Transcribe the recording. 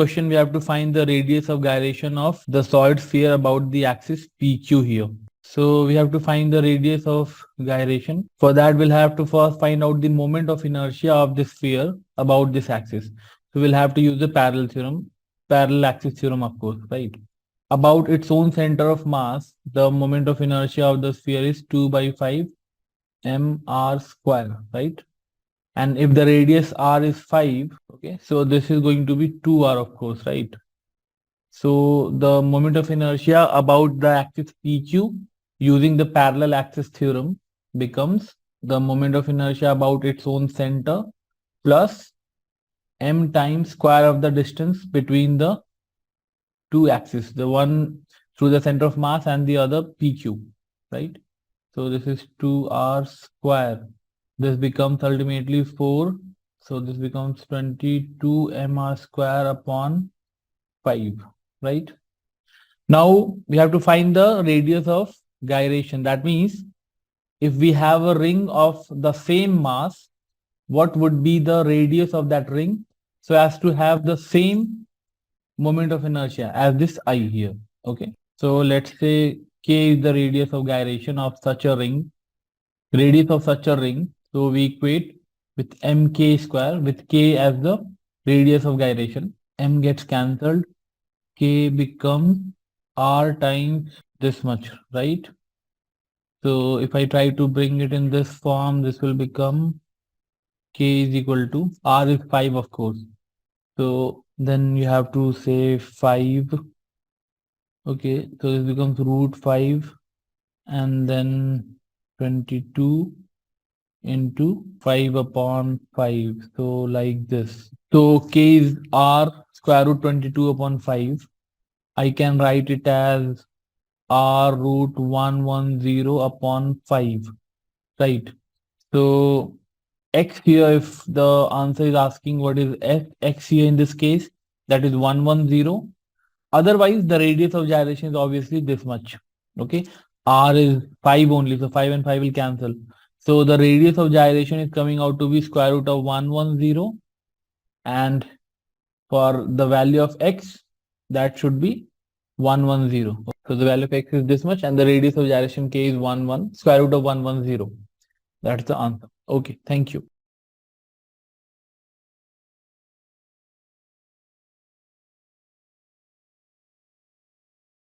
question, we have to find the radius of gyration of the solid sphere about the axis PQ here. So we have to find the radius of gyration. For that, we'll have to first find out the moment of inertia of the sphere about this axis. So we'll have to use the parallel theorem, parallel axis theorem, of course, right? About its own center of mass, the moment of inertia of the sphere is 2 by 5 mr square, right? And if the radius r is 5, okay, so this is going to be 2r, of course, right? So the moment of inertia about the axis PQ using the parallel axis theorem becomes the moment of inertia about its own center plus m times square of the distance between the two axes, the one through the center of mass and the other PQ, right? So this is 2r square. This becomes ultimately 4. So this becomes 22 mr square upon 5, right? Now we have to find the radius of gyration. That means if we have a ring of the same mass, what would be the radius of that ring so as to have the same moment of inertia as this I here. Okay, so let's say K is the radius of gyration of such a ring, radius of such a ring. So we equate with mk square with K as the radius of gyration. M gets cancelled. K becomes R times this much, right? So if I try to bring it in this form, this will become K is equal to R is 5, of course. So then you have to say 5. Okay, so this becomes root 5 and then 22 into 5 upon 5. So like this. So K is R square root 22 upon 5. I can write it as R root 110 upon 5, right? So X here, if the answer is asking what is X here in this case, that is 110. Otherwise, the radius of gyration is obviously this much. Okay, R is 5 only, so 5 and 5 will cancel. So the radius of gyration is coming out to be square root of 110, and for the value of X, that should be 110. So the value of X is this much, and the radius of gyration K is 1 square root of 110. That's the answer. Okay, thank you.